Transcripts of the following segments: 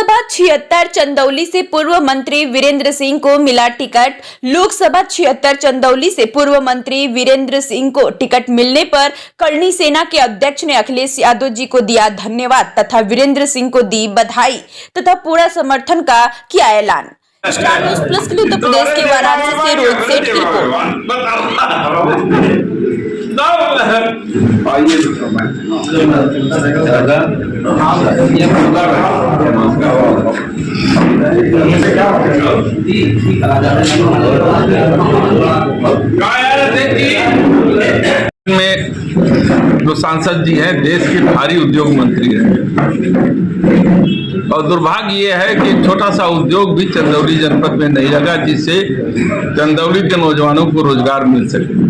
लोकसभा 76 चंदौली से पूर्व मंत्री वीरेंद्र सिंह को मिला टिकट। लोकसभा 76 चंदौली से पूर्व मंत्री वीरेंद्र सिंह को टिकट मिलने पर करनी सेना के अध्यक्ष ने अखिलेश यादव जी को दिया धन्यवाद तथा वीरेंद्र सिंह को दी बधाई तथा पूरा समर्थन का किया ऐलान। स्टार न्यूज़ प्लस के लिए उत्तर प्रदेश के वाराणसी से रोहित सेठ की में जो सांसद जी हैं देश के भारी उद्योग मंत्री हैं और दुर्भाग्य ये है कि छोटा सा उद्योग भी चंदौली जनपद में नहीं लगा जिससे चंदौली के नौजवानों को रोजगार मिल सके।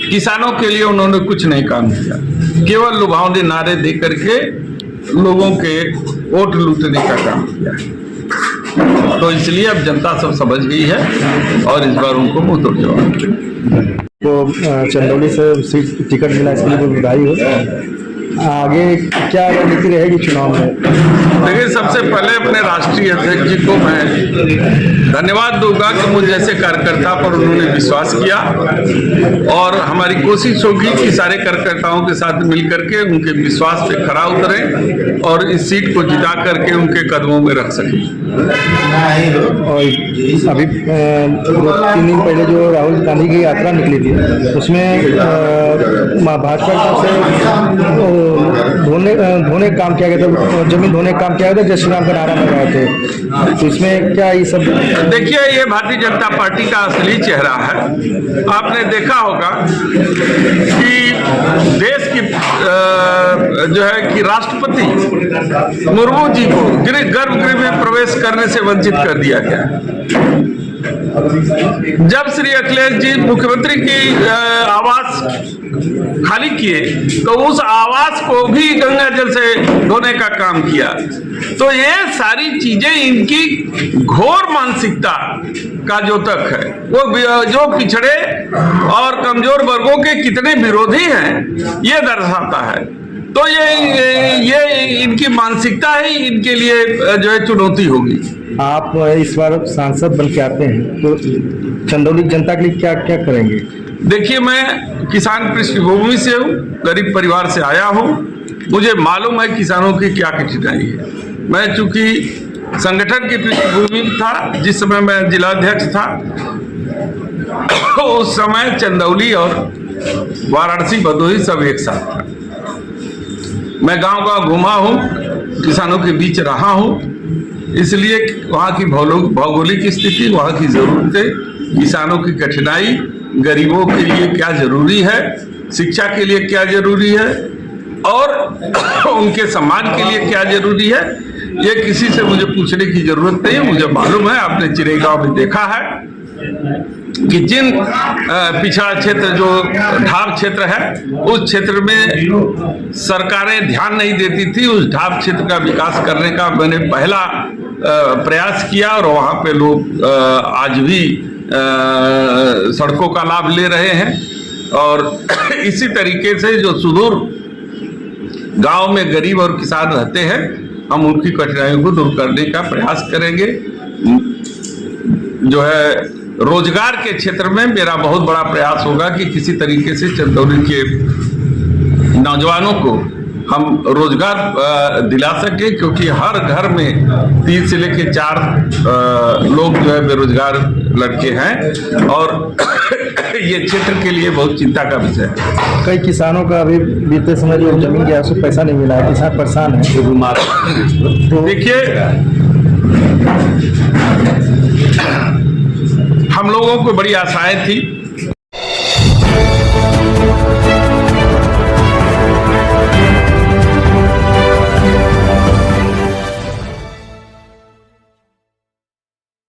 किसानों के लिए उन्होंने कुछ नहीं काम किया, केवल लुभावने नारे दे करके लोगों के वोट लूटने का काम किया। तो इसलिए अब जनता सब समझ गई है और इस बार उनको मुंह तोड़ जवाब। तो चंदौली से सीट टिकट मिला, इसके लिए बधाई हो। आगे क्या रणनीति रहेगी चुनाव में? देखिए, सबसे पहले अपने राष्ट्रीय अध्यक्ष जी को मैं धन्यवाद दूंगा कि मुझ जैसे कार्यकर्ता पर उन्होंने विश्वास किया और हमारी कोशिश होगी कि सारे कार्यकर्ताओं के साथ मिलकर के उनके विश्वास पे खरा उतरें और इस सीट को जिता करके उनके कदमों में रख सकें। और अभी 2-3 दिन पहले जो राहुल गांधी की यात्रा निकली थी उसमें भाजपा से धोने काम किया गया था, जमीन धोने काम किया गया था, जय श्री राम का नारा लगाए थे। तो इसमें क्या ये सब? देखिए, ये भारतीय जनता पार्टी का असली चेहरा है। आपने देखा होगा कि देश की जो है कि राष्ट्रपति मुर्मू जी को गर्भगृह में प्रवेश करने से वंचित कर दिया गया। जब श्री अखिलेश जी मुख्यमंत्री की आवास खाली किए तो उस आवास को भी गंगा जल से धोने का काम किया। तो ये सारी चीजें इनकी घोर मानसिकता का जो तक है, वो जो पिछड़े और कमजोर वर्गों के कितने विरोधी हैं ये दर्शाता है। तो ये इनकी मानसिकता ही इनके लिए जो है चुनौती होगी। आप इस बार सांसद बन के आते हैं तो चंदौली जनता के लिए क्या क्या करेंगे? देखिए, मैं किसान पृष्ठभूमि से हूँ, गरीब परिवार से आया हूँ। मुझे मालूम है किसानों की क्या कठिनाई है। मैं चूंकि संगठन की पृष्ठभूमि था, जिस समय मैं जिलाध्यक्ष था उस समय चंदौली और वाराणसी भदोही सब एक साथ था। मैं गांव-गांव घुमा हूँ, किसानों के बीच रहा हूँ, इसलिए वहाँ की भौगोलिक स्थिति, वहाँ की जरूरतें, किसानों की कठिनाई, गरीबों के लिए क्या जरूरी है, शिक्षा के लिए क्या जरूरी है और उनके सम्मान के लिए क्या जरूरी है, ये किसी से मुझे पूछने की जरूरत नहीं है। मुझे मालूम है, आपने चिरेगांव में देखा है कि जिन पिछड़ा क्षेत्र जो ढाब क्षेत्र है उस क्षेत्र में सरकारें ध्यान नहीं देती थी। उस ढाब क्षेत्र का विकास करने का मैंने पहला प्रयास किया और वहाँ पे लोग आज भी सड़कों का लाभ ले रहे हैं। और इसी तरीके से जो सुदूर गांव में गरीब और किसान रहते हैं, हम उनकी कठिनाइयों को दूर करने का प्रयास करेंगे। जो है रोजगार के क्षेत्र में मेरा बहुत बड़ा प्रयास होगा कि किसी तरीके से चंदौली के नौजवानों को हम रोजगार दिला सके, क्योंकि हर घर में 3 से लेकर 4 लोग जो है बेरोजगार लड़के हैं और ये क्षेत्र के लिए बहुत चिंता का विषय है। कई किसानों का अभी बीते समय जो जमीन गया उसको पैसा नहीं मिला है, किसान परेशान है। तो देखिए, हम लोगों को बड़ी आशाएं थी